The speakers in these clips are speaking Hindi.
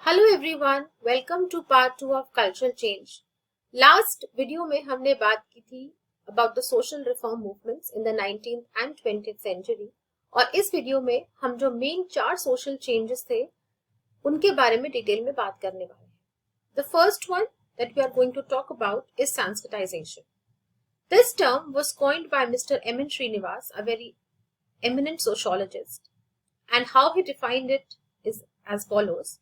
Hello everyone, welcome to part 2 of cultural change. Last video में हमने बात की थी about the social reform movements in the 19th and 20th century और इस वीडियो में हम जो मेन 4 सोशल चेंजेस थे उनके बारे में डिटेल में बात करने वाले हैं। The first one that we are going to talk about is Sanskritization. This term was coined by mister M N Srinivas, a very eminent sociologist, and how he defined it is as follows.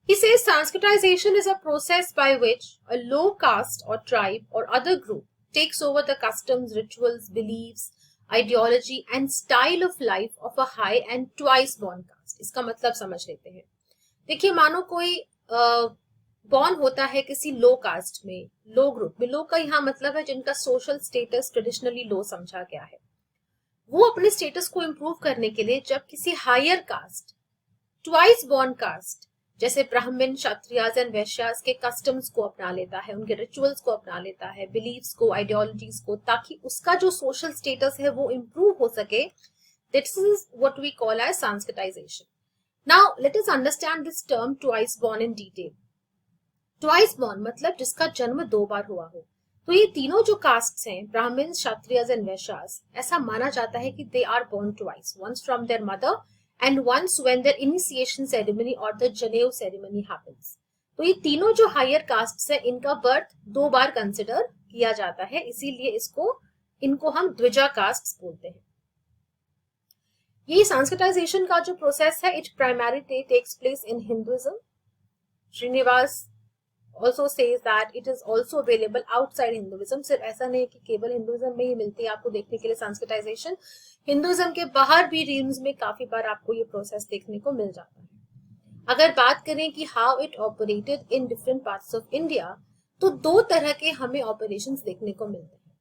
He says Sanskritization is a process by which a low caste or tribe or other group takes over the customs, rituals, beliefs, ideology and style of life of a high and twice born caste. इसका मतलब समझ लेते हैं। देखिए, मानो कोई बॉर्न होता है किसी लो कास्ट में, लो ग्रुप में। लो का यहाँ मतलब है जिनका सोशल स्टेटस ट्रेडिशनली लो समझा गया है। वो अपने स्टेटस को इम्प्रूव करने के लिए जब किसी higher caste, twice born caste जैसे ब्राह्मण, क्षत्रियाज एंड वैश्यास के कस्टम्स को अपना लेता है, उनके रिचुअल्स को अपना लेता है, बिलीफ्स को, आइडियोलॉजीज को, ताकि उसका जो सोशल स्टेटस है वो इम्प्रूव हो सके, this is what we call as Sanskritization. Now let us understand this term twice born in detail. Twice born मतलब जिसका जन्म 2 बार हुआ हो। तो ये तीनों जो कास्ट्स हैं, ब्राह्मण, क्षत्रियज एंड वैश्यास, ऐसा माना जाता है कि they are born twice, once from their mother and once when their initiation ceremony और द जनेऊ सेरेमनी हैपेंस। तो ये तीनों जो हायर कास्ट्स हैं, इनका बर्थ 2 बार कंसिडर किया जाता है, इसीलिए इनको हम द्विजा कास्ट्स बोलते हैं। ये संस्कृताइजेशन का जो प्रोसेस है, it primarily takes place in Hinduism. Srinivas also says that it is also available outside Hinduism। सिर्फ ऐसा नहीं कि केवल हिंदुइज्म में ही मिलती है आपको देखने के लिए संस्कृताइजेशन, हिंदुइज्म के बाहर भी रीम्स में काफी बार आपको ये प्रोसेस देखने को मिल जाता है। अगर बात करें कि how it operated in different parts of India, तो 2 तरह के हमें ऑपरेशंस देखने को मिलते हैं।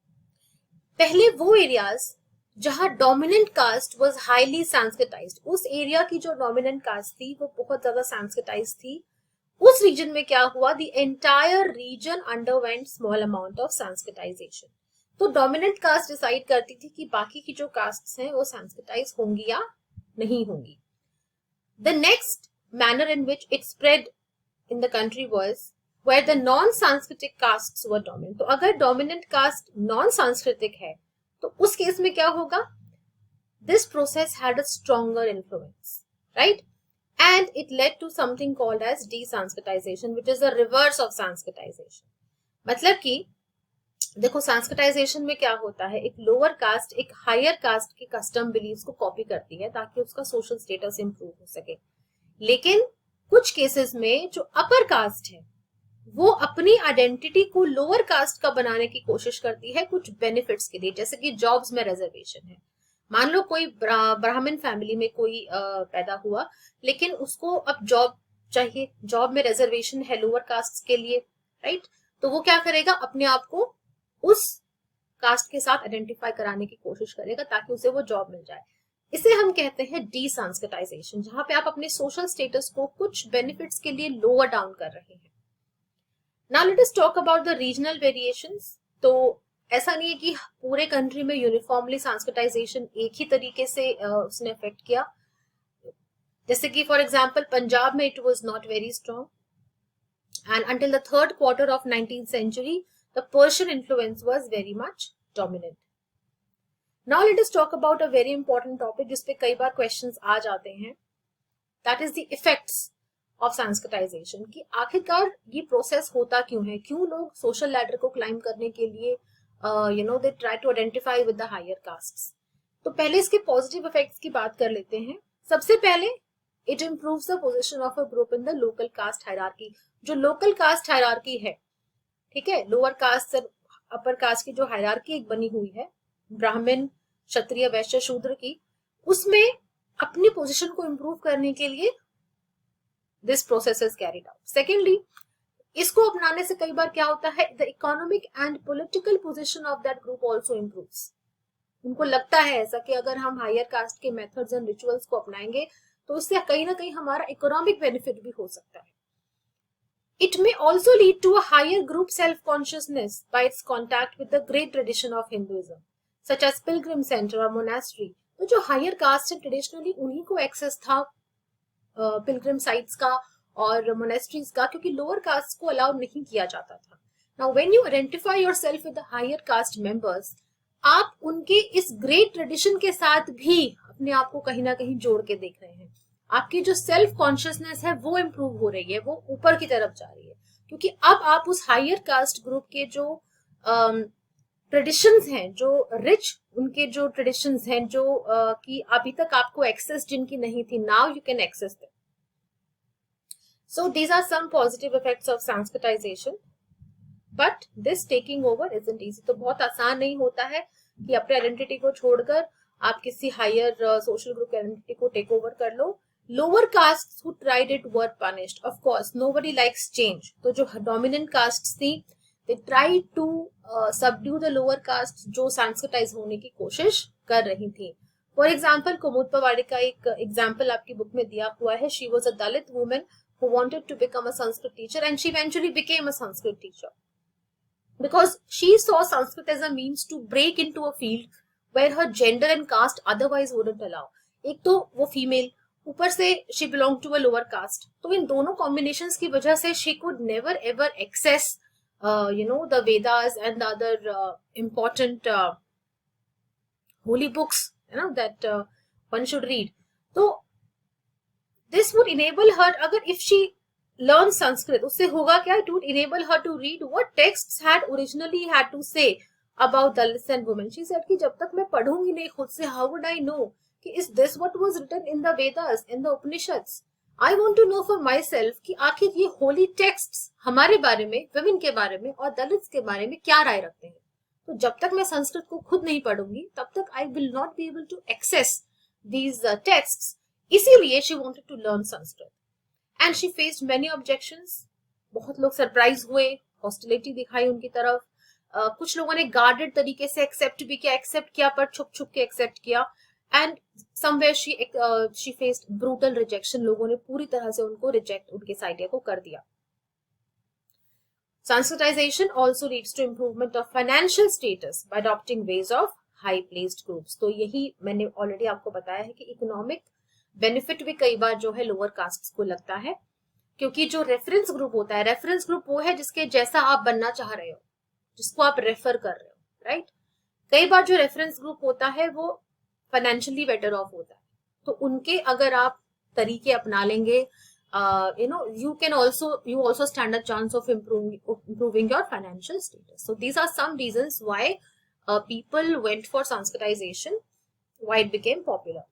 पहले वो एरियाज जहां डोमिनेंट कास्ट वाज हाईली संस्कृताइज्ड, उस एरिया की जो डोमिनेंट कास्ट थी वो बहुत ज्यादा संस्कृताइज्ड थी। उस रीजन में क्या हुआ, the entire reason underwent small amount of Sanskritisation. तो डोमिनेंट कास्ट डिसाइड करती थी कि बाकी की जो कास्ट्स हैं वो संस्कृताइज होंगी या नहीं होंगी। The next manner in which it spread in the country was where the non Sanskritic castes were dominant. तो अगर डोमिनेंट कास्ट नॉन सांस्कृतिक है तो उस केस में क्या होगा, this process had a stronger influence, right? And it led to something called as desanskritization, which is the reverse of sanskritization। मतलब कि देखो, संस्कृताइजेशन में क्या होता है, एक लोअर कास्ट एक हायर कास्ट के कस्टम बिलीव्स को कॉपी करती है ताकि उसका सोशल स्टेटस इंप्रूव हो सके। लेकिन कुछ केसेस में जो अपर कास्ट है वो अपनी आइडेंटिटी को लोअर कास्ट का बनाने की कोशिश करती है कुछ बेनिफिट्स के लिए, जैसे कि जॉब्स में रिजर्वेशन है। मान लो कोई ब्राह्मण फैमिली में कोई पैदा हुआ, लेकिन उसको अब जॉब चाहिए, जॉब में रिजर्वेशन है लोअर कास्ट के लिए, राइट? तो वो क्या करेगा, अपने आप को उस कास्ट के साथ आइडेंटिफाई कराने की कोशिश करेगा ताकि उसे वो जॉब मिल जाए। इसे हम कहते हैं डीसंस्कृताइजेशन, जहां पे आप अपने सोशल स्टेटस को कुछ बेनिफिट्स के लिए लोअर डाउन कर रहे हैं। Now let us talk about the regional variations. तो ऐसा नहीं है कि पूरे कंट्री में यूनिफॉर्मली संस्कृताइजेशन एक ही तरीके से उसने अफेक्ट किया। जैसे कि फॉर एग्जांपल पंजाब में it was not very strong and until the 3rd quarter of 19th century the Persian influence was very much dominant. Now let us talk about a very important topic जिसपे कई बार क्वेश्चंस आ जाते हैं, that is the effects of Sanskritisation. कि आखिरकार ये प्रोसेस होता क्यों है, क्यों लोग सोशल लैडर को क्लाइम करने के लिए they try to identify with the higher castes। तो पहले इसके पॉजिटिव इफेक्ट्स की बात कर लेते हैं। सबसे पहले it improves the position of a group in the local caste hierarchy। जो लोकल कास्ट हायरार्की है, ठीक है, लोअर कास्ट से अपर कास्ट की जो हायरार्की एक बनी हुई है, ब्राह्मण, क्षत्रिय, वैश्य, शूद्र की, उसमें अपनी पोजीशन को इंप्रूव करने के लिए this process is carried out. Secondly, इसको अपनाने से कई बार क्या होता है, the economic and political position of that group also improves. उनको लगता है ऐसा कि अगर हम हायर कास्ट के मेथड्स एंड रिचुअल्स को अपनाएंगे तो इससे कहीं ना कहीं हमारा इकोनॉमिक बेनिफिट भी हो सकता है। It may also lead to a higher group self consciousness by its contact with the great tradition of Hinduism such as pilgrim centre और मोनास्ट्री। तो जो हायर कास्ट है ट्रेडिशनली उन्हीं को एक्सेस था पिलग्रिम साइट्स का और मोनेस्ट्रीज का, क्योंकि लोअर कास्ट को अलाउ नहीं किया जाता था. Now when you identify yourself with the higher caste members, आप उनके इस ग्रेट ट्रेडिशन के साथ भी अपने आप को कहीं ना कहीं जोड़ के देख रहे हैं. आपकी जो सेल्फ कॉन्शियसनेस है वो इम्प्रूव हो रही है, वो ऊपर की तरफ जा रही है, क्योंकि अब आप उस हायर कास्ट ग्रुप के जो ट्रेडिशंस हैं, जो रिच उनके जो ट्रेडिशंस हैं, जो कि अभी तक आपको एक्सेस जिनकी नहीं थी, now you can access them. So these are some positive effects of Sanskritization. But this taking over isn't easy. तो बहुत आसान नहीं होता है कि अपने आइडेंटिटी को छोड़कर आप किसी हायर सोशल ग्रुप की आइडेंटिटी को टेक ओवर कर लो. Lower caste who tried it were punished. Of course nobody likes change. तो जो डोमिनेंट कास्ट थी, they tried to subdue the lower caste जो संस्कृताइज होने की कोशिश कर रही थी. फॉर एग्जाम्पल कुमुद पवाड़ी का एक एग्जाम्पल आपकी बुक में दिया हुआ है. She was a Dalit women who wanted to become a Sanskrit teacher, and she eventually became a Sanskrit teacher because she saw Sanskrit as a means to break into a field where her gender and caste otherwise wouldn't allow. एक तो वो फीमेल, ऊपर से she belonged to a lower caste. तो इन दोनों combinations की वजह से she could never ever access the Vedas and the other important holy books, that one should read. So this would enable her, अगर if she learns Sanskrit, उससे होगा क्या? It would enable her to read what texts had originally had to say about Dalits and women. She said कि जब तक मैं पढ़ूंगी नहीं खुद से, how would I know कि is this what was written in the Vedas, in the Upanishads? I want to know for myself कि आखिर ये holy texts हमारे बारे में, women के बारे में और दलित्स के बारे में क्या राय रखते हैं. तो जब तक मैं संस्कृत को खुद नहीं पढ़ूंगी तब तक I will not be able to access these texts. इसीलिए she wanted to learn Sanskrit and she faced many objections. बहुत लोग सरप्राइज हुए, हॉस्टिलिटी दिखाई उनकी तरफ. कुछ लोगों ने गार्डेड तरीके से एक्सेप्ट किया पर छुप छुप के एक्सेप्ट किया. And somewhere she faced brutal rejection. लोगों ने पूरी तरह से उनको रिजेक्ट, उनके इस आइडिया को कर दिया. Sanskritization also leads to improvement of financial status by adopting ways of high placed groups. तो यही मैंने ऑलरेडी आपको बताया है कि इकोनॉमिक बेनिफिट भी कई बार जो है लोअर कास्ट को लगता है, क्योंकि जो रेफरेंस ग्रुप होता है, रेफरेंस ग्रुप वो है जिसके जैसा आप बनना चाह रहे हो, जिसको आप रेफर कर रहे हो, राइट. कई बार जो रेफरेंस ग्रुप होता है वो फाइनेंशियली बेटर ऑफ होता है, तो उनके अगर आप तरीके अपना लेंगे, you also stand a chance of improving your financial status. So these are some reasons why people went for Sanskritization, why it became popular.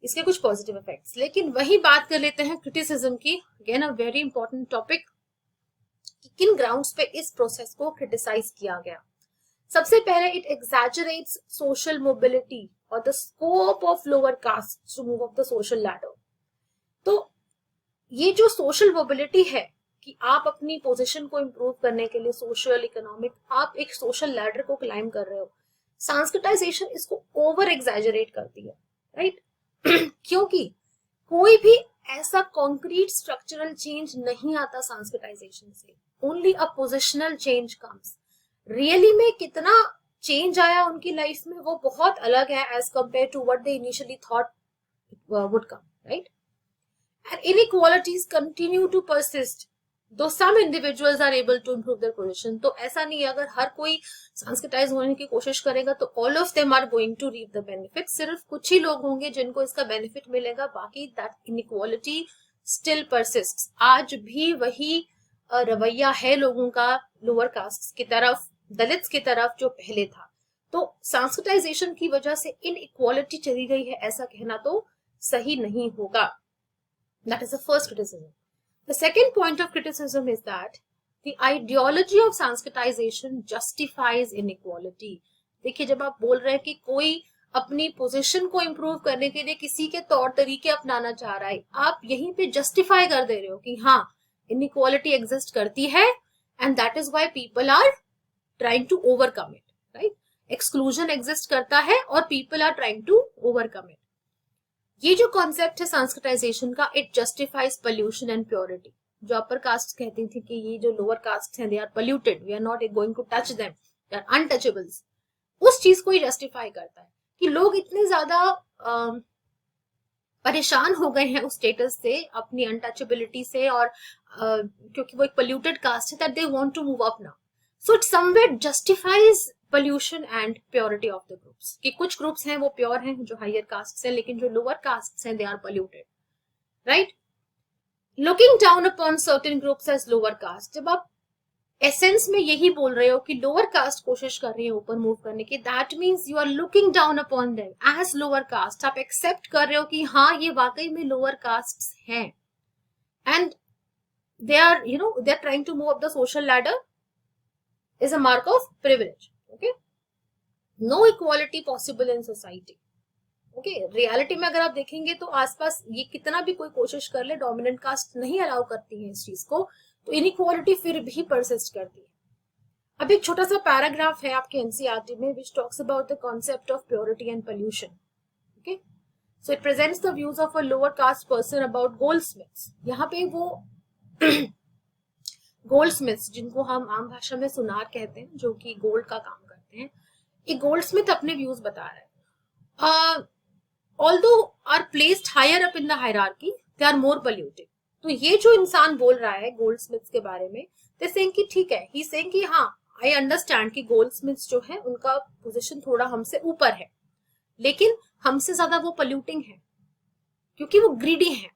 इसके कुछ पॉजिटिव इफेक्ट्स. लेकिन वही बात कर लेते हैं क्रिटिसिज्म की. Again a very important topic, कि किन ग्राउंड्स पे इस प्रोसेस को क्रिटिसाइज किया गया. सबसे पहले, इट एग्जैजरेट्स सोशल मोबिलिटी और the scope of lower caste to move up the social ladder. तो ये जो सोशल मोबिलिटी है कि आप अपनी पोजीशन को इंप्रूव करने के लिए सोशल, इकोनॉमिक, आप एक सोशल लैडर को क्लाइम कर रहे हो, संस्कृताइजेशन इसको ओवर एग्जैजरेट करती है, राइट. क्योंकि कोई भी ऐसा कॉन्क्रीट स्ट्रक्चरल चेंज नहीं आता संस्कृताइजेशन से. ओनली अ पोजिशनल चेंज कम्स. रियली में कितना चेंज आया उनकी लाइफ में वो बहुत अलग है as compare to what they initially thought would come, right. And inequalities continue to persist, though some individuals are able to improve their position. तो ऐसा नहीं है, अगर हर कोई संस्कृताइज होने की कोशिश करेगा तो all of them are going to reap the benefit. सिर्फ कुछ ही लोग होंगे जिनको इसका बेनिफिट मिलेगा, बाकी that inequality still persists. आज भी वही रवैया है लोगों का लोअर कास्ट की तरफ, दलित्स की तरफ, जो पहले था. तो संस्कृताइजेशन की वजह से इनइक्वालिटी चली गई है ऐसा कहना तो सही नहीं होगा. That is the first criticism. The second point of criticism is that the ideology of Sanskritization justifies inequality. देखिए, जब आप बोल रहे हैं कि कोई अपनी पोजीशन को इंप्रूव करने के लिए किसी के तौर तरीके अपनाना चाह रहा है, आप यहीं पे जस्टिफाई कर दे रहे हो कि हाँ, inequality एग्जिस्ट करती है and that is why people are trying to overcome it, right? Exclusion exist करता है और people are trying to overcome it. ये जो कॉन्सेप्ट है संस्कृताइजेशन का, it justifies pollution and purity. जो अपर कास्ट कहती थी कि ये जो लोअर कास्ट हैं, they are polluted, we are not going to touch them, they are untouchables. उस चीज को ही जस्टिफाई करता है कि लोग इतने ज्यादा परेशान हो गए हैं उस स्टेटस से, अपनी अनटचेबिलिटी से, और क्योंकि वो एक पोल्यूटेड कास्ट है, that they want to move up now. So it somewhere justifies pollution and purity of the groups, कि कुछ ग्रुप्स हैं वो प्योर हैं जो हायर कास्ट हैं, लेकिन जो लोअर कास्ट हैं they are polluted, right. Looking down upon certain groups as lower caste, जब आप एसेंस में यही बोल रहे हो कि लोअर कास्ट कोशिश कर रही है ऊपर मूव करने की, that means you are looking down upon them as lower caste. आप एक्सेप्ट कर रहे हो कि हाँ ये वाकई में लोअर कास्ट हैं, and they are, they are trying to move up the social ladder, is a mark of privilege. Okay, no equality possible in society. Okay, reality में अगर आप देखेंगे तो आसपास ये कितना भी कोई कोशिश कर ले, डोमिनेंट कास्ट नहीं अलाउ करती है इस चीज को, तो इनइक्वालिटी फिर भी परसिस्ट करती है. अब एक छोटा सा पैराग्राफ है आपके एनसीईआरटी में which talks about the concept of purity and pollution. Okay, so it presents the views of a lower caste person about goldsmiths. यहाँ पे वो गोल्डस्मिथ्स, जिनको हम आम भाषा में सुनार कहते हैं, जो कि गोल्ड का काम करते हैं, एक गोल्डस्मिथ अपने व्यूज बता रहा है. Although are placed higher up in the hierarchy, they are more polluted. तो ये जो इंसान बोल रहा है गोल्डस्मिथ्स के बारे में, दे सेइंग कि ठीक है, ही सेइंग कि हाँ आई अंडरस्टैंड कि गोल्डस्मिथ्स जो है उनका पोजीशन थोड़ा हमसे ऊपर है, लेकिन हमसे ज्यादा वो पोल्यूटिंग है क्योंकि वो ग्रीडी है.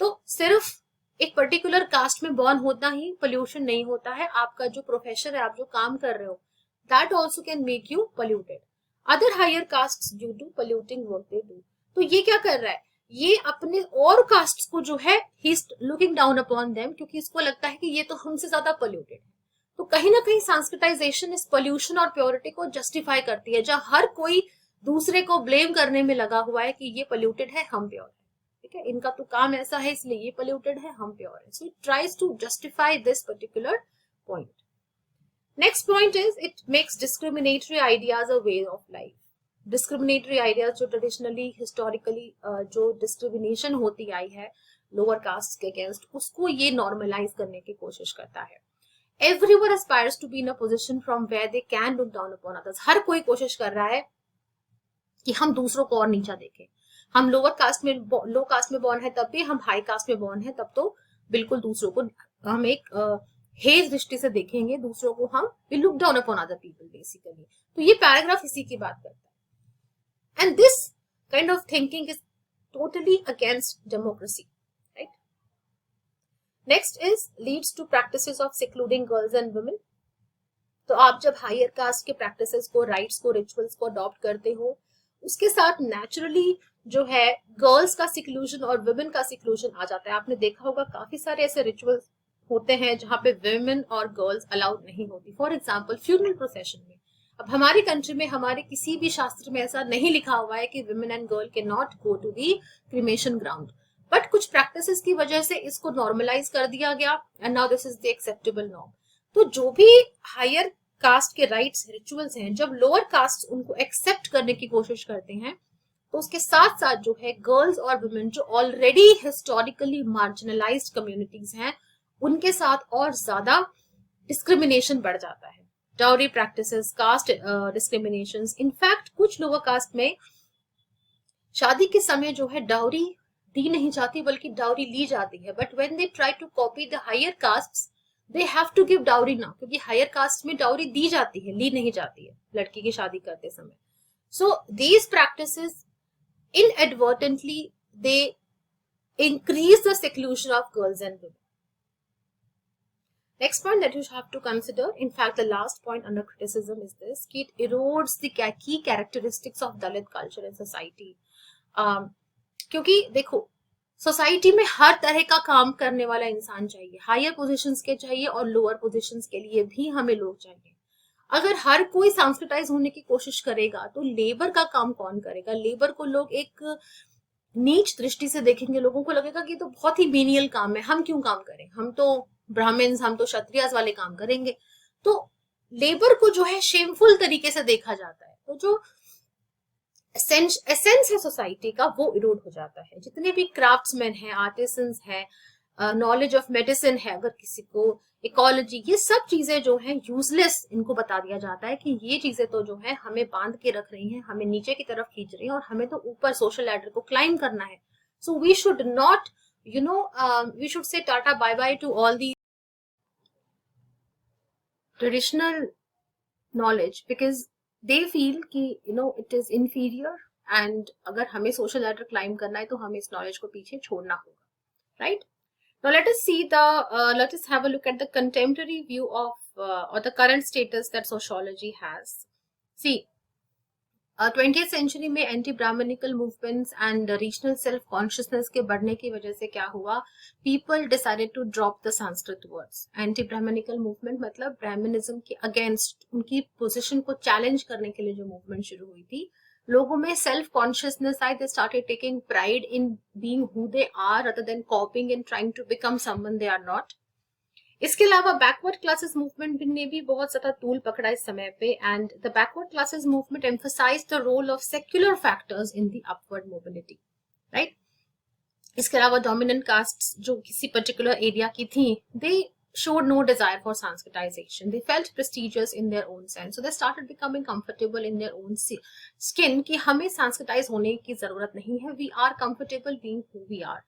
तो सिर्फ एक पर्टिकुलर कास्ट में बॉर्न होता ही पोल्यूशन नहीं होता है. आपका जो प्रोफेशन है, आप जो काम कर रहे हो, that also can make you polluted. Other higher caste due to polluting work they do. तो ये क्या कर रहा है, ये अपने और कास्ट को जो है he is looking down upon them, क्योंकि इसको लगता है कि ये तो हमसे ज्यादा पोल्यूटेड है. तो कहीं ना कहीं सांस्कृताइजेशन इस पोल्यूशन और प्योरिटी को जस्टिफाई करती है, जहां हर कोई दूसरे को ब्लेम करने में लगा हुआ है कि ये पोल्यूटेड है, हम प्योर है. ठीक है, इनका तो काम ऐसा है इसलिए ये पोल्यूटेड है, हम प्योर है. So it tries to justify this particular point. Next point is it makes discriminatory ideas a way of life. Discriminatory ideas जो ट्रेडिशनली हिस्टोरिकली जो डिस्क्रिमिनेशन होती आई है लोअर कास्ट के अगेंस्ट, उसको ये नॉर्मलाइज करने की कोशिश करता है. Everyone aspires to be in a position from where they can look down upon others. हर कोई कोशिश कर रहा है कि हम दूसरों को और नीचा देखें. हम लोअर कास्ट में, लो कास्ट में बॉर्न है तब भी, हम हाई कास्ट में बॉर्न है तब तो बिल्कुल दूसरों को हम एक हेज दृष्टि से देखेंगे, दूसरों को हम look down upon other people basically. तो ये पैराग्राफ इसी की बात करता है. And this kind of thinking is totally against democracy, right. Next is leads to practices of secluding girls and women. तो आप जब हायर कास्ट के प्रैक्टिसेस को, राइट्स को, रिचुअल्स को अडॉप्ट करते हो, उसके साथ नेचुरली जो है गर्ल्स का सिक्लूजन और विमेन का सिक्लूजन आ जाता है. आपने देखा होगा काफी सारे ऐसे रिचुअल्स होते हैं जहां पे विमेन और गर्ल्स अलाउड नहीं होती. फॉर एग्जांपल फ्यूनरल प्रोसेशन में. अब हमारी कंट्री में, हमारे किसी भी शास्त्र में ऐसा नहीं लिखा हुआ है कि women and girl can not go to the cremation ground, but कुछ प्रैक्टिसेस की वजह से इसको नॉर्मलाइज कर दिया गया and now this is the acceptable norm. तो जो भी हायर कास्ट के राइट्स, रिचुअल्स हैं, जब लोअर कास्ट उनको एक्सेप्ट करने की कोशिश करते हैं, तो उसके साथ साथ जो है गर्ल्स और वुमेन जो ऑलरेडी हिस्टोरिकली मार्जिनलाइज्ड कम्युनिटीज हैं, उनके साथ और ज्यादा डिस्क्रिमिनेशन बढ़ जाता है. Dowry practices, caste discriminations. In fact कुछ लोअर कास्ट में शादी के समय जो है डाउरी दी नहीं जाती बल्कि डाउरी ली जाती है. But when they try to copy the higher castes, they have to give dowry now, क्योंकि हायर कास्ट में डाउरी दी जाती है, ली नहीं जाती है लड़की की शादी करते समय. So these practices inadvertently they increase the seclusion of girls and women. Next point that you have to consider, in fact the last point under criticism is this, it erodes the key characteristics of Dalit culture and society. क्योंकि देखो सोसाइटी में हर तरह का काम करने वाला इंसान चाहिए, हायर पोजीशंस के चाहिए और लोअर पोजीशंस के लिए भी हमें लोग चाहिए. अगर हर कोई सांस्कृताइज होने की कोशिश करेगा तो लेबर का काम कौन करेगा? लेबर को लोग एक नीच दृष्टि से देखेंगे, लोगों को लगेगा कि तो बहुत ही मेनियल काम है, हम क्यों काम करें, हम तो ब्राह्मण्स, हम तो क्षत्रियास वाले काम करेंगे. तो लेबर को जो है शेमफुल तरीके से देखा जाता है. तो जो एसेंस है सोसाइटी का वो इरोड हो जाता है. जितने भी क्राफ्ट्समैन हैं, आर्टिसंस हैं, नॉलेज ऑफ मेडिसिन है, अगर किसी को इकोलॉजी, ये सब चीजें जो है यूजलेस इनको बता दिया जाता है कि ये चीजें तो जो है हमें बांध के रख रही हैं, हमें नीचे की तरफ खींच रही हैं और हमें तो ऊपर सोशल लैडर को क्लाइम करना है. So we should not, we should say tata bye bye to all the traditional knowledge, because they feel कि it is inferior, and अगर हमें social ladder climb करना है तो हमें इस knowledge को पीछे छोड़ना होगा, right? Now let us have a look at the contemporary view of or the current status that sociology has. See, 20th century में anti Brahmanical movements and regional self consciousness के बढ़ने की वजह से क्या हुआ, people decided to drop the Sanskrit words. Anti Brahmanical movement मतलब ब्राह्मणिज्म के अगेंस्ट, उनकी पोजीशन को चैलेंज करने के लिए जो मूवमेंट शुरू हुई थी, लोगों में सेल्फ कॉन्शियसनेस आई. They started taking pride in being who they are rather than copying and trying to become someone they are not. इसके अलावा बैकवर्ड क्लासेस मूवमेंट ने भी बहुत ज्यादा तूल पकड़ा इस समय पे, and the backward classes movement emphasize the role of secular factors in the upward mobility, right. इसके अलावा डोमिनेंट कास्ट जो किसी पर्टिकुलर एरिया की थी, दे showed no desire for sanskritization. They felt prestigious in their own sense, so they started becoming comfortable in their own skin कि हमें sanskritized होने की जरूरत नहीं है, we are comfortable being who we are.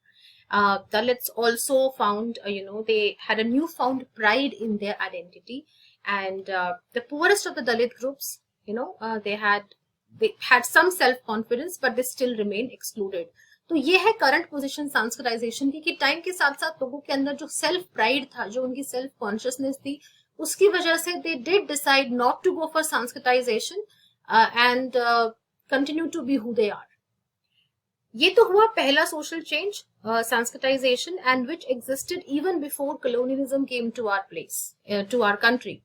Dalits also found, they had a newfound pride in their identity, and the poorest of the Dalit groups, they had some self-confidence, but they still remain excluded. तो ये है करंट पोजीशन सांस्कृताइजेशन की, कि टाइम के साथ साथ लोगों के अंदर जो सेल्फ प्राइड था, जो उनकी सेल्फ कॉन्शियसनेस थी, उसकी वजह से they did decide not to go for Sanskritisation and continue to be who they are. ये तो हुआ पहला social change, Sanskritisation, and which existed even before colonialism came to our place, to our country.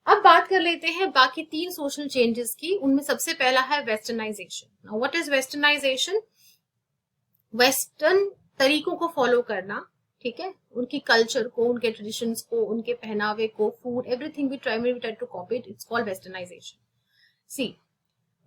अब बात कर लेते हैं बाकी तीन सोशल चेंजेस की. उनमें सबसे पहला है westernization. Now what is westernization? Western तरीकों को फॉलो करना, ठीक है, उनकी कल्चर को, उनके ट्रेडिशंस को, उनके पहनावे को, food, everything we try to copy it. It's called westernization. See,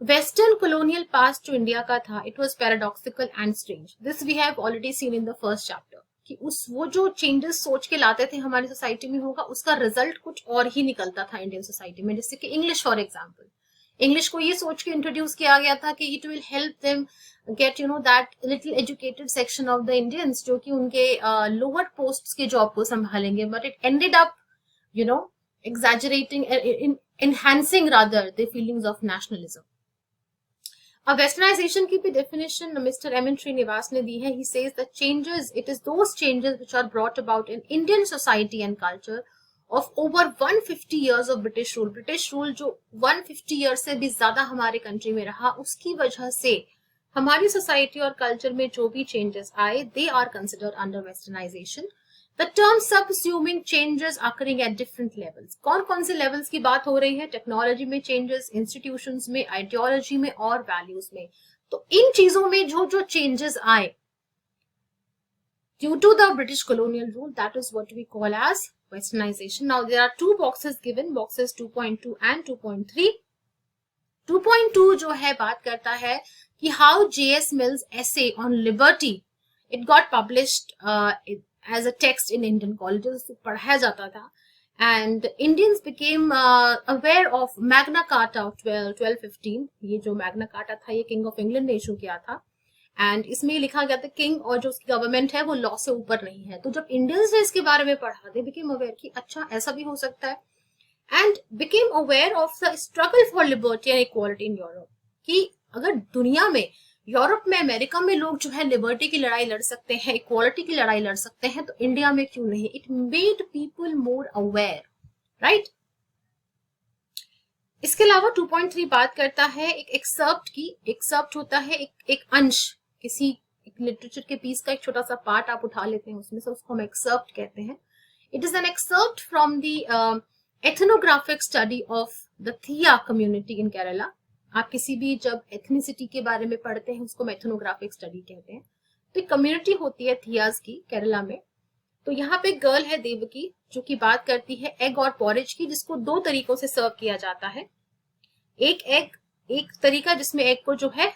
western colonial past जो इंडिया का था, it was paradoxical and strange. This we have already seen in the first chapter, कि वो जो चेंजेस सोच के लाते थे हमारी सोसाइटी में होगा, उसका रिजल्ट कुछ और ही निकलता था इंडियन सोसाइटी में. जैसे कि इंग्लिश, फॉर एग्जाम्पल, इंग्लिश को ये सोच के इंट्रोड्यूस किया गया था कि it will help them get that little educated section of the Indians जो कि उनके लोअर पोस्ट के जॉब को संभालेंगे, but it ended up exaggerating, enhancing rather the feelings of nationalism. अब वेस्टर्नाइजेशन की भी definition mister M N Srinivas ने दी है. He says the changes, it is those changes which are brought about in Indian society and culture of over 150 years of British rule. British rule जो 150 years से भी ज्यादा हमारे कंट्री में रहा, उसकी वजह से हमारी सोसाइटी और कल्चर में जो भी चेंजेस आए, they are considered under westernization. The term subsuming changes occurring at different levels. कौन कौन से लेवल्स की बात हो रही है? टेक्नोलॉजी में चेंजेस, इंस्टीट्यूशंस में, आइडियोलॉजी में और वैल्यूज में. तो इन चीजों में जो जो चेंजेस आए due to the British colonial rule, that is what we call as westernization. Now there are two boxes given, boxes 2.2 and 2.3. 2.2 जो है बात करता है कि how J.S. Mill's essay on liberty, it got published as a text in Indian colleges, पढ़ाया जाता था, and Indians became aware of Magna Carta of 1215. ये जो Magna Carta था, ये King of England ने इशू किया था, एंड इसमें लिखा गया था किंग और जो उसकी गवर्नमेंट है वो लॉ से ऊपर नहीं है. तो जब इंडियंस ने इसके बारे में पढ़ा, दे बिकेम अवेयर कि अच्छा ऐसा भी हो सकता है, and became aware of the struggle for liberty and equality in Europe, कि अगर दुनिया में, यूरोप में, अमेरिका में लोग जो है लिबर्टी की लड़ाई लड़ सकते हैं, इक्वालिटी की लड़ाई लड़ सकते हैं, तो इंडिया में क्यों नहीं? It made people more aware, right. इसके अलावा 2.3 बात करता है एक एक्सर्प्ट की. एक्सर्प्ट होता है एक अंश, किसी एक लिटरेचर के पीस का एक छोटा सा पार्ट आप उठा लेते हैं उसमें से, उसको हम एक्सर्प्ट कहते हैं. It is an excerpt from the ethnographic study of the थिया कम्युनिटी इन केरला. आप किसी भी जब एथनिसिटी के बारे में पढ़ते हैं, उसको एथनोग्राफिक स्टडी कहते हैं. तो एक कम्युनिटी होती है थियाज की केरला में. तो यहाँ पे गर्ल है देवकी, जो की बात करती है एग और पॉरेज की, जिसको दो तरीकों से सर्व किया जाता है. एक तरीका जिसमें एग को जो है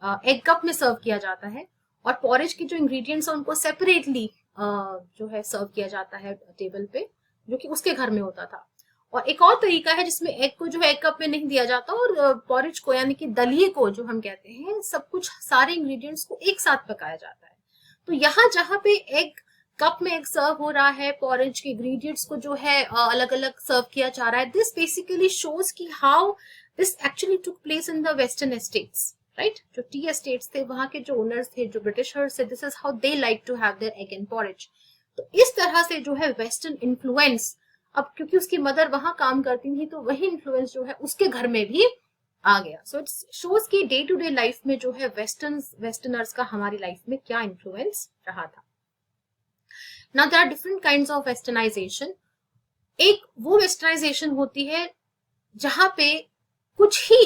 एग कप में सर्व किया जाता है, और पॉरेज के जो इंग्रेडिएंट्स हैं उनको सेपरेटली जो है सर्व किया जाता है टेबल पे, जो कि उसके घर में होता था. और एक और तरीका है जिसमें एग को जो है एग कप में नहीं दिया जाता, और पॉरेज को यानी कि दलिए को जो हम कहते हैं, सब कुछ सारे इंग्रेडिएंट्स को एक साथ पकाया जाता है. तो यहाँ जहाँ पे एग कप में एग सर्व हो रहा है, पॉरेज के इंग्रेडिएंट्स को जो है अलग अलग सर्व किया जा रहा है, दिस बेसिकली शोज कि how this actually took place in the western estates, right. जो टी एस्टेट्स थे, वहां के जो ओनर्स थे, जो ब्रिटिशर्स थे, this is how they like to have their egg and porridge. तो इस तरह से जो है वेस्टर्न इन्फ्लुएंस, अब क्योंकि उसकी मदर वहां काम करती थी, तो वही इन्फ्लुएंस जो है उसके घर में भी आ गया। सो इट्स शोज की डे टू डे लाइफ में जो है वेस्टर्नर्स का हमारी लाइफ में क्या इन्फ्लुएंस रहा था। Now there are different kinds of westernization. एक वो वेस्टर्नाइजेशन होती है जहां पे कुछ ही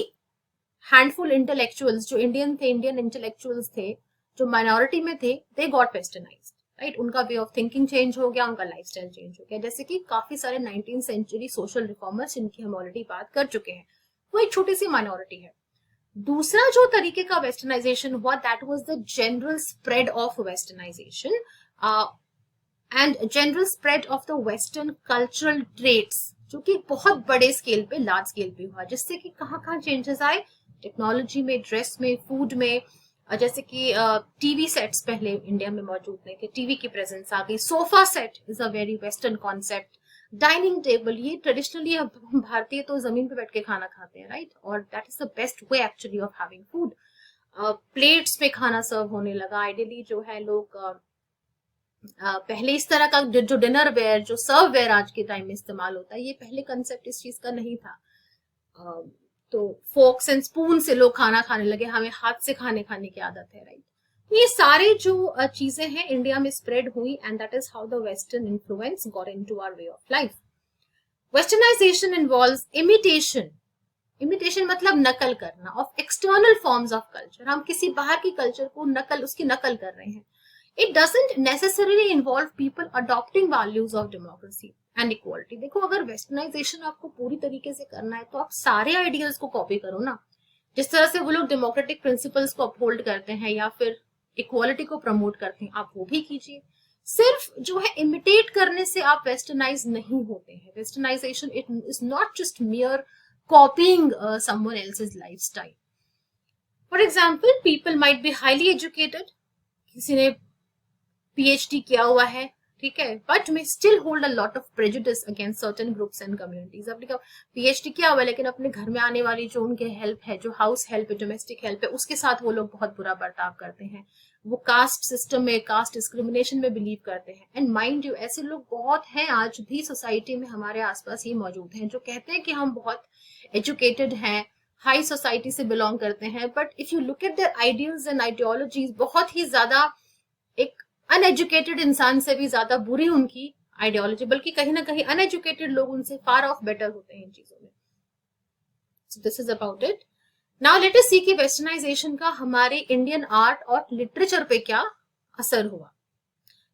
हैंडफुल इंटेलेक्चुअल्स जो इंडियन इंटेलेक्चुअल्स थे, जो माइनॉरिटी में थे, दे गॉट वेस्टर्नाइज्ड, राइट। उनका वे ऑफ थिंकिंग चेंज हो गया, उनका लाइफस्टाइल चेंज हो गया। जैसे कि काफी सारे 19th सेंचुरी सोशल रिफॉर्मर्स जिनकी हम ऑलरेडी बात कर चुके हैं, वो एक छोटी सी माइनॉरिटी है। दूसरा जो तरीके का वेस्टर्नाइजेशन हुआ, that was the general spread of westernization and general spread of the western cultural traits, जो कि बहुत बड़े स्केल पे, लार्ज स्केल पे हुआ, जिससे कि कहाँ कहाँ चेंजेस आए, टेक्नोलॉजी में, ड्रेस में, फूड में। जैसे कि टीवी सेट्स पहले इंडिया में मौजूद नहीं थे, टीवी की प्रेजेंस आ गई। Sofa set is a very western concept. Dining table, ये ट्रेडिशनली भारतीय तो जमीन पे बैठ के खाना खाते हैं, राइट, और that is the best way actually of having food. Plates में खाना सर्व होने लगा। आइडियली जो है लोग पहले इस तरह का जो डिनर वेयर, जो सर्व वेयर आज के टाइम में इस्तेमाल होता है, ये पहले कंसेप्ट इस चीज का नहीं था। तो फोक्स एंड स्पून से लोग खाना खाने लगे, हमें हाथ से खाने की आदत है, राइट। ये सारे जो चीजें हैं इंडिया में स्प्रेड हुई, and that is how the western influence got into our way of life. Westernization involves imitation. Imitation मतलब नकल करना, of external forms of culture. हम किसी बाहर की कल्चर को उसकी नकल कर रहे हैं। It doesn't necessarily involve people adopting values of democracy and equality. देखो, अगर वेस्टर्नाइजेशन आपको पूरी तरीके से करना है तो आप सारे आइडियल्स को कॉपी करो ना। जिस तरह से वो लोग डेमोक्रेटिक प्रिंसिपल्स को अपहोल्ड करते हैं या फिर इक्वालिटी को प्रमोट करते हैं, आप वो भी कीजिए। सिर्फ जो है इमिटेट करने से आप वेस्टर्नाइज नहीं होते हैं। Westernization it is not just mere copying someone else's lifestyle. For example, people might be highly educated, किसी ने PhD किया हुआ है, ठीक है, but may still hold a lot of prejudice against certain groups and communities. अब देखो, PhD किया हुआ है लेकिन अपने घर में आने वाली जो उनके हेल्प है, जो हाउस हेल्प है, डोमेस्टिक हेल्प है, उसके साथ वो लोग बहुत बुरा बर्ताव करते हैं। वो कास्ट सिस्टम में, कास्ट डिस्क्रिमिनेशन में बिलीव करते हैं। एंड माइंड यू, ऐसे लोग बहुत हैं आज भी सोसाइटी में, हमारे आसपास ही मौजूद हैं, जो कहते हैं कि हम बहुत एजुकेटेड हैं, हाई सोसाइटी से बिलोंग करते हैं, but if you look at there ideals and ideologies, बहुत ही ज्यादा एक अनएजुकेटेड इंसान से भी ज्यादा बुरी उनकी आइडियोलॉजी, बल्कि कहीं ना कहीं अनएजुकेटेड लोग उनसे फार ऑफ बेटर होते हैं इन चीजों में। So this is about it. Now let us see कि वेस्टर्नाइजेशन का हमारे इंडियन आर्ट और लिटरेचर पे क्या असर हुआ।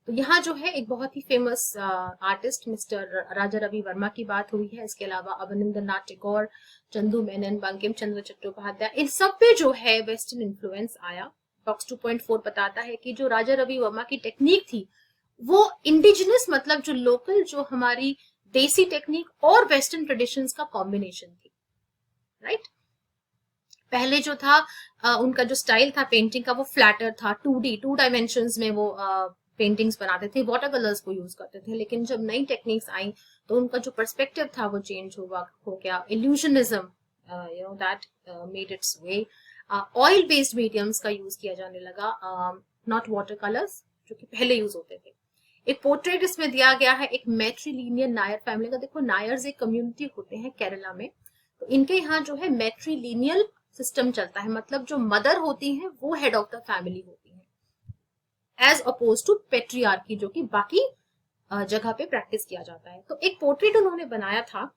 तो यहाँ जो है एक बहुत ही famous artist mister Raja Ravi Varma की बात हुई है। इसके अलावा अवनिंद्रनाथ टैगोर, चंदू मेनन, बंकिम चंद्र चट्टोपाध्याय, इन सब पे जो है वेस्टर्न इन्फ्लुएंस आया। बॉक्स 2.4 बताता है कि जो राजा रवि वर्मा की टेक्निक थी वो इंडिजिनस, मतलब जो लोकल, जो हमारी देसी टेक्निक और वेस्टर्न ट्रेडिशंस का कॉम्बिनेशन थी, राइट। पहले जो था उनका जो स्टाइल था पेंटिंग का, वो फ्लैटर था, 2D, 2 डायमेंशंस में वो पेंटिंग्स बनाते थे, वाटर कलर्स को यूज करते थे। लेकिन जब नई टेक्निक्स आई तो उनका जो पर्सपेक्टिव था वो चेंज हो गया। Illusionism that made it's way. Oil based mediums का यूज किया जाने लगा, नॉट वाटर कलर्स जो कि पहले यूज होते थे। एक पोर्ट्रेट इसमें दिया गया है एक मैट्रीलिनियर नायर फैमिली का। देखो, नायर्स एक कम्युनिटी होते हैं केरला में, तो इनके यहाँ जो है मैट्रीलिनियल सिस्टम चलता है, मतलब जो मदर होती हैं वो हेड ऑफ द फैमिली होती हैं, एज अपोज टू पेट्रियार्की जो कि बाकी जगह पे प्रैक्टिस किया जाता है। तो एक पोर्ट्रेट उन्होंने बनाया था,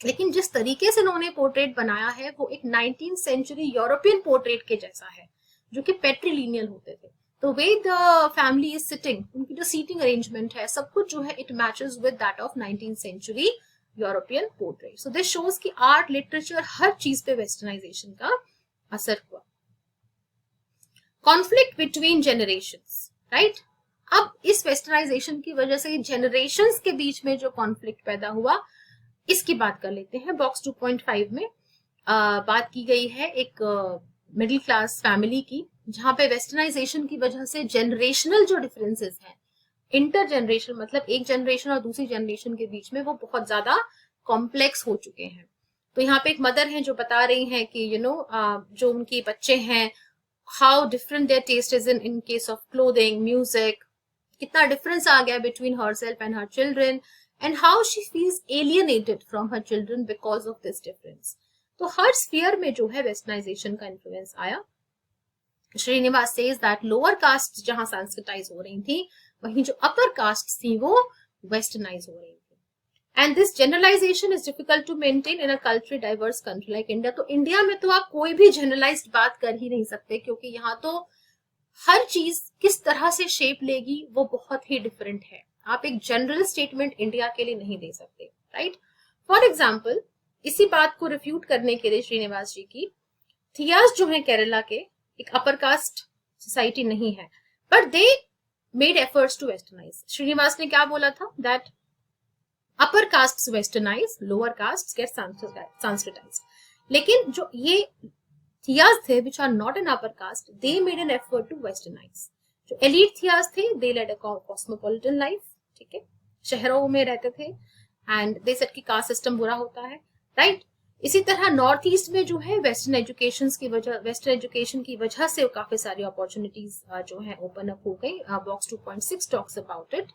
लेकिन जिस तरीके से उन्होंने पोर्ट्रेट बनाया है वो एक 19th सेंचुरी यूरोपियन पोर्ट्रेट के जैसा है, जो कि पेट्रीलिनियल होते थे। तो way the family is sitting, उनकी जो सीटिंग अरेंजमेंट है, सब कुछ जो है it matches with that of 19th century European portrait. So this shows कि आर्ट, लिटरेचर, हर चीज पे वेस्टर्नाइजेशन का असर हुआ। Conflict between generations, right. अब इस वेस्टर्नाइजेशन की वजह से जनरेशंस के बीच में जो कॉन्फ्लिक्ट पैदा हुआ, इसकी बात कर लेते हैं। बॉक्स 2.5 में बात की गई है एक मिडिल क्लास फैमिली की, जहाँ पे वेस्टर्नाइजेशन की वजह से जनरेशनल जो डिफरेंसेस हैं, इंटर जनरेशन मतलब एक जनरेशन और दूसरी जनरेशन के बीच में, वो बहुत ज्यादा कॉम्प्लेक्स हो चुके हैं। तो यहाँ पे एक मदर हैं जो बता रही हैं कि जो उनके बच्चे हैं, how different their taste is in case of clothing, music, कितना डिफरेंस आ गया between herself and her children, and how she feels alienated from her children because of this difference. तो हर स्फीयर में जो है वेस्टर्नाइजेशन का इन्फ्लुएंस आया। Srinivas says that lower caste जहां संस्कृताइज हो रही थी, वहीं जो अपर कास्ट थी वो वेस्टर्नाइज हो रही थी। And this generalization is difficult to maintain in a culturally diverse country like India. तो इंडिया में तो आप कोई भी जनरलाइज्ड बात कर ही नहीं सकते, क्योंकि यहाँ तो हर चीज किस तरह से शेप लेगी वो बहुत ही डिफरेंट है। आप एक जनरल स्टेटमेंट इंडिया के लिए नहीं दे सकते, राइट। फॉर एग्जाम्पल, इसी बात को रिफ्यूट करने के लिए श्रीनिवास जी की, थियास जो है केरला के, एक अपर कास्ट सोसाइटी नहीं है, but they made efforts to westernise. Srinivas ने क्या बोला था, that upper caste westernise, lower caste get Sanskritise. लेकिन जो ये थियास थे which are not an upper caste, they made an effort to westernize. जो elite थियास थे, they led a cosmopolitan life, ठीक है, शहरों में रहते थे, and they said कि कास्ट सिस्टम बुरा होता है, राइट। इसी तरह नॉर्थ ईस्ट में जो है वेस्टर्न एजुकेशन की वजह से काफी सारी अपॉर्चुनिटीज जो है ओपन अप हो गई। बॉक्स 2.6 टॉक्स अबाउट इट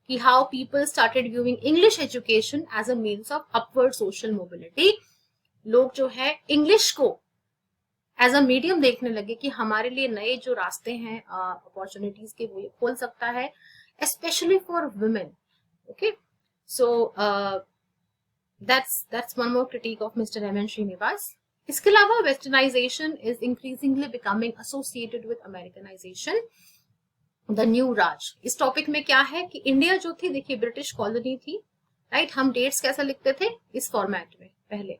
कि how people started viewing English education as a means of upward social mobility. लोग जो है इंग्लिश को एज अ मीडियम देखने लगे कि हमारे लिए नए जो रास्ते हैं अपॉर्चुनिटीज के, वो ये खोल सकता है, specially for women. Okay, so that's one more critique of Mr. M. N. Srinivas. इसके अलावा westernisation is increasingly becoming associated with Americanisation, the new raj. इस टॉपिक में क्या है कि इंडिया जो थी, देखिए ब्रिटिश कॉलोनी थी, राइट। हम डेट्स कैसे लिखते थे इस फॉर्मेट में पहले,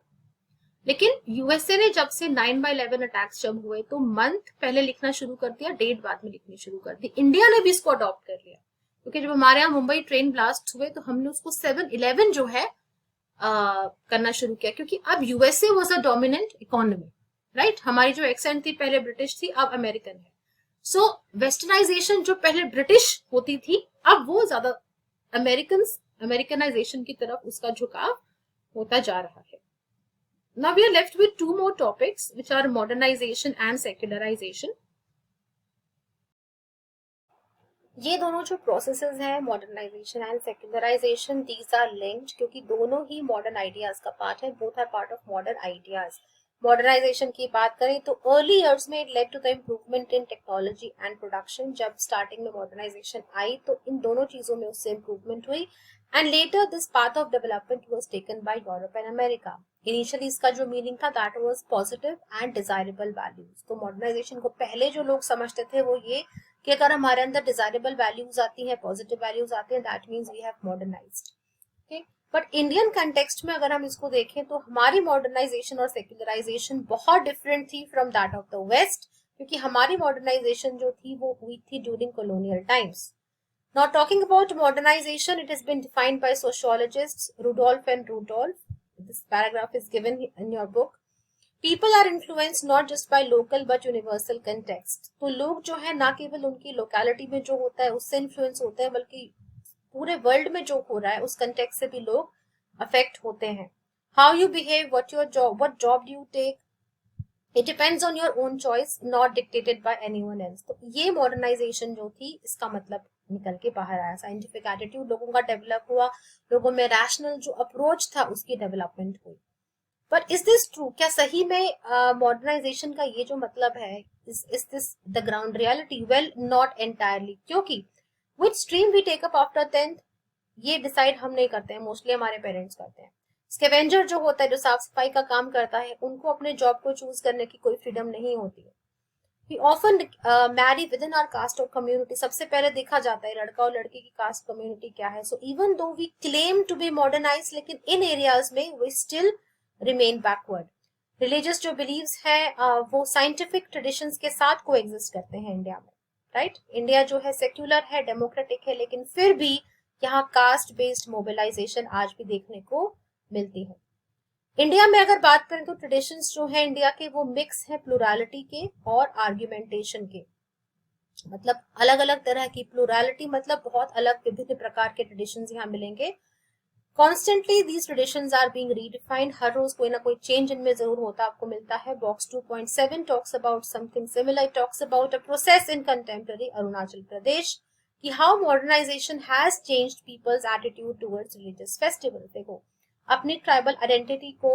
लेकिन यूएसए ने जब से 9/11 अटैक्स जब हुए तो मंथ पहले लिखना शुरू कर दिया, डेट बाद में लिखनी शुरू कर दी। इंडिया ने भी इसको अडॉप्ट कर लिया, क्योंकि जब हमारे यहाँ मुंबई ट्रेन ब्लास्ट हुए तो हमने उसको 7/11 जो है करना शुरू किया, क्योंकि अब USA was a dominant economy, right. हमारी जो एक्सेंट थी पहले ब्रिटिश थी, अब अमेरिकन है। सो वेस्टर्नाइजेशन जो पहले ब्रिटिश होती थी, अब वो ज्यादा अमेरिकनाइजेशन की तरफ उसका झुकाव होता जा रहा है। Now we are left with two more topics, which are modernization and secularization. ये दोनों जो प्रोसेसेस हैं, modernization and secularization, these are linked, क्योंकि दोनों ही मॉडर्न आइडियाज का पार्ट है। Both are part of modern ideas. Modernization की बात करें तो अर्ली ईयर्स में it led to the improvement in technology and production. जब स्टार्टिंग में मॉडर्नाइजेशन आई तो इन दोनों चीजों में उससे इम्प्रूवमेंट हुई, and later this path of development was taken by Europe and America. Initially इसका जो मीनिंग था that was positive and desirable values. तो मॉडर्नाइजेशन को पहले जो लोग समझते थे वो ये कि अगर हमारे अंदर डिजायरेबल वैल्यूज आती हैं, पॉजिटिव वैल्यूज आती हैं, that means we have modernized. Okay, but Indian context में अगर हम इसको देखें तो हमारी मॉडर्नाइजेशन और सेक्युलराइजेशन बहुत डिफरेंट थी from that of the west, क्योंकि हमारी मॉडर्नाइजेशन जो थी वो हुई थी during colonial times. Now talking about modernization, it has been defined by sociologists Rudolph and Rudolph. This paragraph is given in your book. People are influenced not just by local but universal context. तो लोग जो है ना केवल उनकी लोकेलिटी में जो होता है उससे इन्फ्लुएंस होते हैं, बल्कि पूरे वर्ल्ड में जो हो रहा है उस कंटेक्स्ट से भी लोग अफेक्ट होते हैं। How you behave, what job do you take, it depends on your own choice, not dictated by anyone else. तो ये मॉडर्नाइजेशन जो थी इसका मतलब निकल के बाहर आया। साइंटिफिक एटीट्यूड लोगों का डेवलप हुआ, लोगों में रैशनल जो अप्रोच था उसकी डेवलपमेंट हुई। But is this true? क्या सही में मॉडर्नाइजेशन का ये जो मतलब है, is this the ground reality? Well, not entirely, क्योंकि which stream we take up after 10th ये डिसाइड हम नहीं करते हैं, मोस्टली हमारे पेरेंट्स करते हैं। स्कैवेंजर जो होता है, जो साफ सफाई का काम करता है, उनको अपने जॉब को चूज करने की कोई फ्रीडम नहीं होती है। We often marry within our caste or community. सबसे पहले देखा जाता है लड़का और लड़की की कास्ट कम्युनिटी क्या है। So even though we claim to be modernized, लेकिन इन एरियाज में we still remain backward. Religious जो beliefs है वो scientific traditions के साथ coexist करते हैं इंडिया में, राइट। इंडिया जो है सेक्युलर है, डेमोक्रेटिक है, लेकिन फिर भी यहाँ कास्ट बेस्ड मोबिलाइजेशन आज भी देखने को मिलती है। इंडिया में अगर बात करें तो ट्रेडिशंस जो है इंडिया के वो मिक्स है प्लुरलिटी के और आर्ग्यूमेंटेशन के, मतलब अलग अलग तरह की प्लुरलिटी, मतलब बहुत अलग विभिन्न प्रकार के ट्रेडिशंस यहाँ मिलेंगे। Constantly these traditions are being redefined, हर रोज कोई ना कोई चेंज इनमें जरूर होता आपको मिलता है। Box 2.7 talks about something similar, talks about a process in contemporary Arunachal Pradesh कि how modernisation has changed people's attitude towards religious festival. देखो, अपनी ट्राइबल आइडेंटिटी को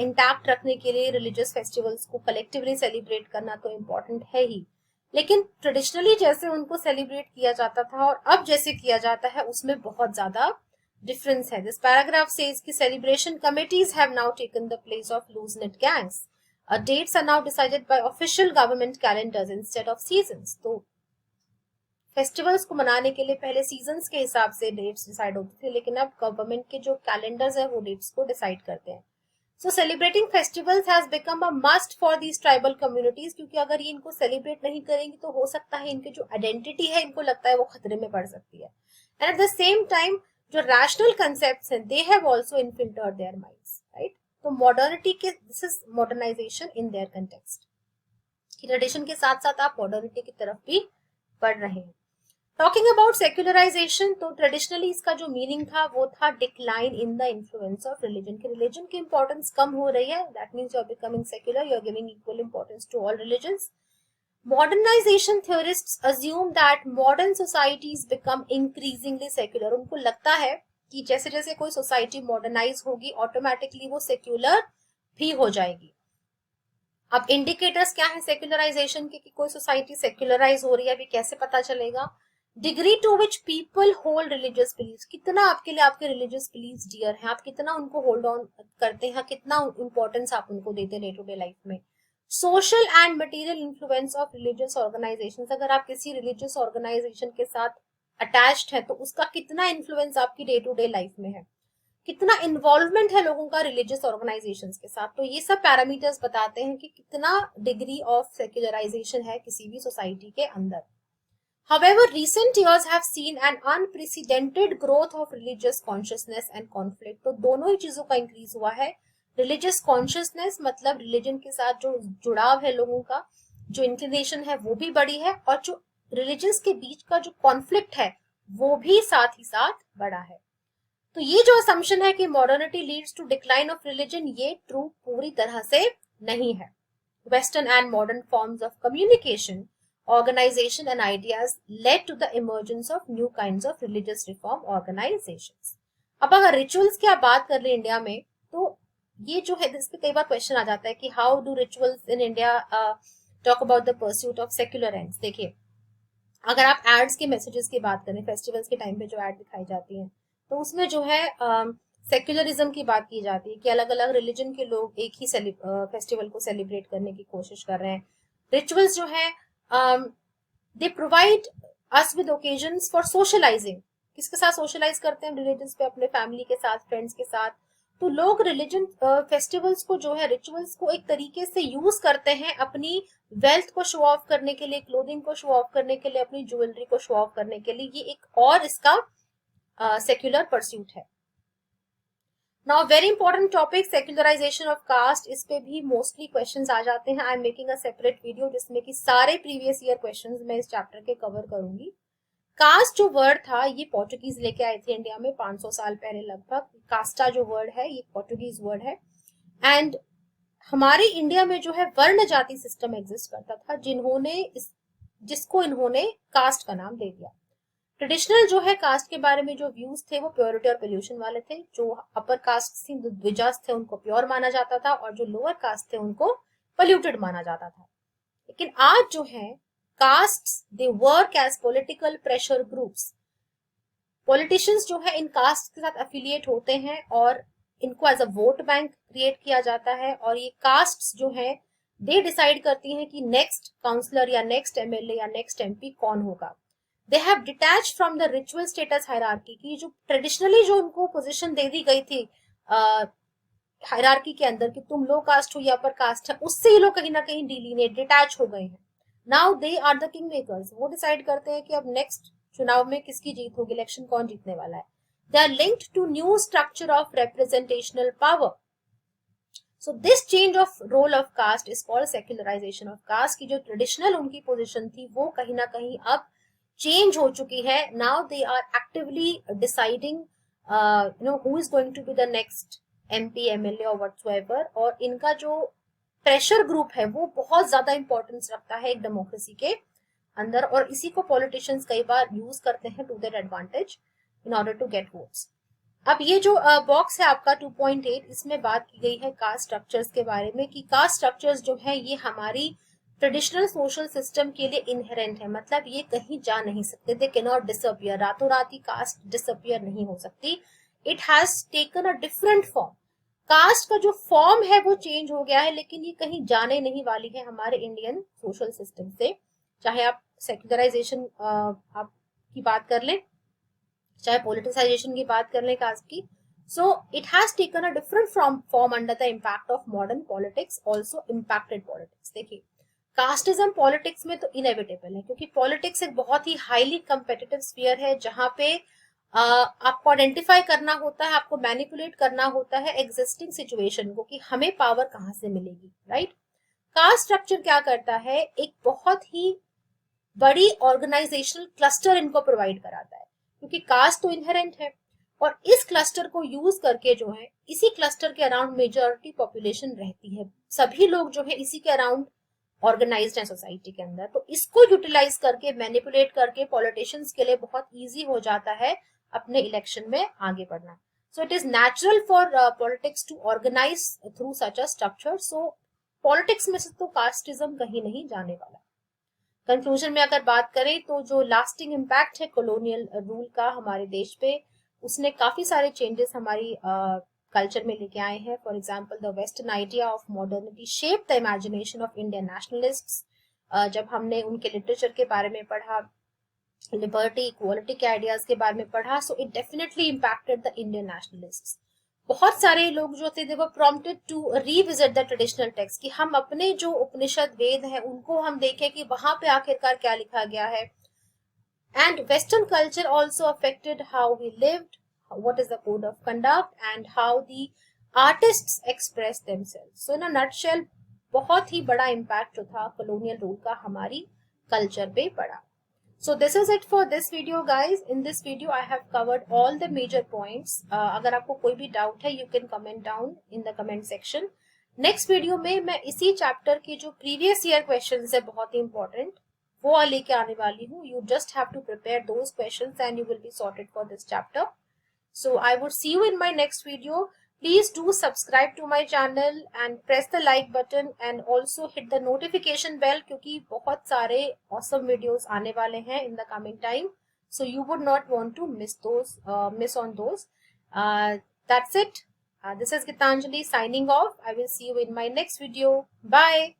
इंटैक्ट रखने के लिए रिलीजियस फेस्टिवल्स को कलेक्टिवली सेलिब्रेट करना तो इम्पोर्टेंट है ही, लेकिन ट्रेडिशनली जैसे उनको सेलिब्रेट किया जाता था और अब जैसे किया जाता है उसमें बहुत ज्यादा डिफरेंस है। दिस पैराग्राफ सेज कि celebration committees have now taken the place of loose knit gangs. Dates are now decided by official government calendars instead of seasons. तो फेस्टिवल्स को मनाने के लिए पहले सीजन्स के हिसाब से डेट्स डिसाइड होती थी, लेकिन अब गवर्नमेंट के जो कैलेंडर्स है वो डेट्स को डिसाइड करते हैं। So celebrating festivals has become a must for these tribal communities, क्योंकि अगर ये इनको सेलिब्रेट नहीं करेंगी तो हो सकता है इनकी जो आइडेंटिटी है इनको लगता है वो खतरे में पड़ सकती है। And at the same time जो रैशनल कंसेप्ट्स हैं they have also infiltrated their minds, right. तो मॉडर्निटी के, this is modernisation in their context, कि ट्रेडिशन के साथ साथ आप मॉडर्निटी की तरफ भी बढ़ रहे हैं। टॉकिंग अबाउट सेक्युलराइजेशन, तो ट्रेडिशनली इसका जो मीनिंग था वो था decline in the influence of religion, की रिलीजन की इंपॉर्टेंस कम हो रही है। That means you are becoming secular, you are giving equal importance to all religions. Modernization theorists assume that modern societies become increasingly secular. उनको लगता है कि जैसे जैसे कोई सोसाइटी मॉडर्नाइज होगी ऑटोमेटिकली वो सेक्युलर भी हो जाएगी। अब इंडिकेटर्स क्या है सेक्युलराइजेशन के, कि कोई सोसाइटी सेक्युलराइज हो रही है अभी कैसे पता चलेगा? Degree to which people hold religious beliefs, कितना आपके लिए आपके रिलीजियस बिलीव्स डियर हैं, आप कितना उनको होल्ड ऑन करते हैं, कितना इंपॉर्टेंस आप उनको देते हैं डे टू डे लाइफ में। Social and material influence of religious organisations, अगर आप किसी रिलीजियस ऑर्गेनाइजेशन के साथ अटैच्ड है तो उसका कितना इन्फ्लुएंस आपकी डे टू डे लाइफ में है, कितना इन्वॉल्वमेंट है लोगों का रिलीजियस ऑर्गेनाइजेशंस के साथ। तो ये सब पैरामीटर्स बताते हैं कि कितना डिग्री ऑफ सेक्युलराइजेशन है किसी भी सोसाइटी के अंदर। However, recent years have seen an unprecedented growth of religious consciousness and conflict. तो दोनों ही चीजों का इंक्रीज हुआ है। रिलीजियस कॉन्शियसनेस मतलब रिलीजन के साथ जो जुड़ाव है लोगों का, जो इंक्लिनेशन है वो भी बढ़ी है, और जो रिलीजन्स के बीच का जो कॉन्फ्लिक्ट है वो भी साथ ही साथ बढ़ा है। तो ये जो असम्पशन है कि modernity leads to decline of religion, ये ट्रू पूरी तरह से नहीं है। Western and modern forms of communication, organization and ideas led to the emergence of new kinds of religious reform organizations. अब अगर रिचुअल्स की आप बात कर रहे हैं इंडिया में, तो ये जो है इस पे कई बार क्वेश्चन आ जाता है कि how do rituals in India talk about the pursuit of secular ends. देखिए, अगर आप एड्स के मैसेजेस की बात करें, फेस्टिवल्स के टाइम पे जो एड दिखाई जाती हैं, तो उसमें जो है सेक्युलरिज्म की बात की जाती है कि अलग अलग रिलीजन के लोग एक ही फेस्टिवल को सेलिब्रेट करने की कोशिश कर रहे हैं। रिचुअल्स जो है they provide us with occasions for socializing. किसके साथ सोशलाइज करते हैं? रिलीजन्स पे, अपने फैमिली के साथ, फ्रेंड्स के साथ। तो लोग रिलीजन फेस्टिवल्स को जो है, रिचुअल्स को एक तरीके से यूज करते हैं अपनी वेल्थ को शो ऑफ करने के लिए, क्लोथिंग को शो ऑफ करने के लिए, अपनी ज्वेलरी को शो ऑफ करने के लिए। ये एक और इसका सेक्युलर परस्यूट है। Now very important topic secularization of caste, इस पे भी मोस्टली क्वेश्चंस आ जाते हैं। I am making a separate video जिसमें कि सारे प्रीवियस ईयर क्वेश्चंस मैं इस चैप्टर के कवर करूंगी। कास्ट जो वर्ड था ये पोर्टुगीज लेके आए थे इंडिया में 500 साल पहले लगभग। कास्टा जो वर्ड है ये पोर्टुगीज वर्ड है। एंड हमारे इंडिया में जो है वर्ण जाति सिस्टम एग्जिस्ट करता था, जिसको इन्होंने कास्ट का नाम दे दिया। ट्रेडिशनल जो है कास्ट के बारे में जो व्यूज थे वो प्योरिटी और पोल्यूशन वाले थे। जो अपर कास्ट थी, द्विजास थे, उनको प्योर माना जाता था, और जो लोअर कास्ट थे उनको पोल्यूटेड माना जाता था। लेकिन आज जो है caste, they work as political pressure groups. Politicians जो है इन कास्ट के साथ एफिलिएट होते हैं और इनको as a vote bank create किया जाता है, और ये कास्ट जो है दे डिसाइड करती हैं कि नेक्स्ट काउंसलर या नेक्स्ट एमएलए या नेक्स्ट एमपी कौन होगा। They have detached from the ritual status hierarchy, की जो ट्रेडिशनली जो उनको पोजीशन दे दी गई थी हायरार्की के अंदर कि तुम लो कास्ट हो या अपर कास्ट है, उससे ये लोग कहीं ना कहीं डिलीनेट, डिटैच हो गए हैं। Now they are the king makers, वो डिसाइड करते हैं कि अब नेक्स्ट चुनाव में किसकी जीत होगी, इलेक्शन कौन जीतने वाला है। They are linked to new structure of representational power. So this change of role of caste is called secularization of caste, की जो ट्रेडिशनल उनकी पोजिशन थी वो कहीं ना कहीं अब चेंज हो चुकी है. Now they are actively deciding who is going to be the next MP, MLA or whatsoever, और इनका जो प्रेशर ग्रुप है वो बहुत ज्यादा इंपॉर्टेंस रखता है एक डेमोक्रेसी के अंदर, और इसी को पॉलिटिशियंस कई बार यूज करते हैं to their advantage in order to get votes. अब ये जो बॉक्स है आपका 2.8, इसमें बात की गई है कास्ट स्ट्रक्चर्स के बारे में, कि कास्ट स्ट्रक्चर्स जो है ये हमारी ट्रेडिशनल सोशल सिस्टम के लिए इनहेरेंट है, मतलब ये कहीं जा नहीं सकते, दे कैन नॉट डिसअपियर, रातों रात ही कास्ट डिसअपियर नहीं हो सकती. It has taken a different form. Caste का जो फॉर्म है वो चेंज हो गया है, लेकिन ये कहीं जाने नहीं वाली है हमारे इंडियन सोशल सिस्टम से. चाहे आप सेक्युलराइजेशन आप की बात कर लें, चाहे पॉलिटिसाइजेशन की बात कर लें कास्ट की. So it has taken a different form under the impact of modern politics, also impacted politics. देखिए, कास्टिज्म पॉलिटिक्स में तो इनएविटेबल है, क्योंकि पॉलिटिक्स एक बहुत ही हाईली कंपेटिटिव स्फीयर है, जहां पे आपको आइडेंटिफाई करना होता है, आपको मैनिपुलेट करना होता है एग्जिस्टिंग सिचुएशन को, कि हमें पावर कहाँ से मिलेगी, राइट. कास्ट स्ट्रक्चर क्या करता है, एक बहुत ही बड़ी ऑर्गेनाइजेशनल क्लस्टर इनको प्रोवाइड कराता है, क्योंकि कास्ट तो इनहेरेंट है, और इस क्लस्टर को यूज करके जो है इसी क्लस्टर के अराउंड मेजॉरिटी पॉपुलेशन रहती है, सभी लोग जो है इसी के अराउंड ऑर्गेनाइज्ड है सोसाइटी के अंदर. तो इसको यूटिलाइज करके, मैनिपुलेट करके पॉलिटिशियंस के लिए बहुत इजी हो जाता है अपने इलेक्शन में आगे बढ़ना. So it is natural for politics to organize through such a structure. So politics में से तो कास्टिज्म कहीं नहीं जाने वाला. कंक्लूजन में अगर बात करें तो जो लास्टिंग इम्पैक्ट है कॉलोनियल रूल का हमारे देश पे, उसने काफी सारे चेंजेस हमारी कल्चर में लेके आए हैं. For example, the western idea of modernity shape the imagination of Indian nationalists. जब हमने उनके लिटरेचर के बारे में पढ़ा, लिबर्टी इक्वालिटी के आइडियाज के बारे में पढ़ा, so it definitely impacted the Indian nationalists. बहुत सारे लोग जो थे, they were prompted to revisit the traditional text, कि हम अपने जो उपनिषद वेद हैं उनको हम देखें कि वहां पे आखिरकार क्या लिखा गया है. And western culture also affected how we lived, what is the code of conduct and how the artists express themselves. So in a nutshell, बहुत ही बड़ा impact जो था colonial rule का हमारी culture पे पड़ा. So this is it for this video guys. In this video I have covered all the major points. अगर आपको कोई भी doubt है, you can comment down in the comment section. Next video में मैं इसी chapter के जो previous year questions है बहुत ही important, वो लेके आने वाली हूँ. You just have to prepare those questions and you will be sorted for this chapter. So I would see you in my next video. Please do subscribe to my channel and press the like button and also hit the notification bell, क्योंकि बहुत सारे awesome videos आने वाले हैं in the coming time. So you would not want to miss on those. That's it. This is Gitanjali signing off. I will see you in my next video. Bye.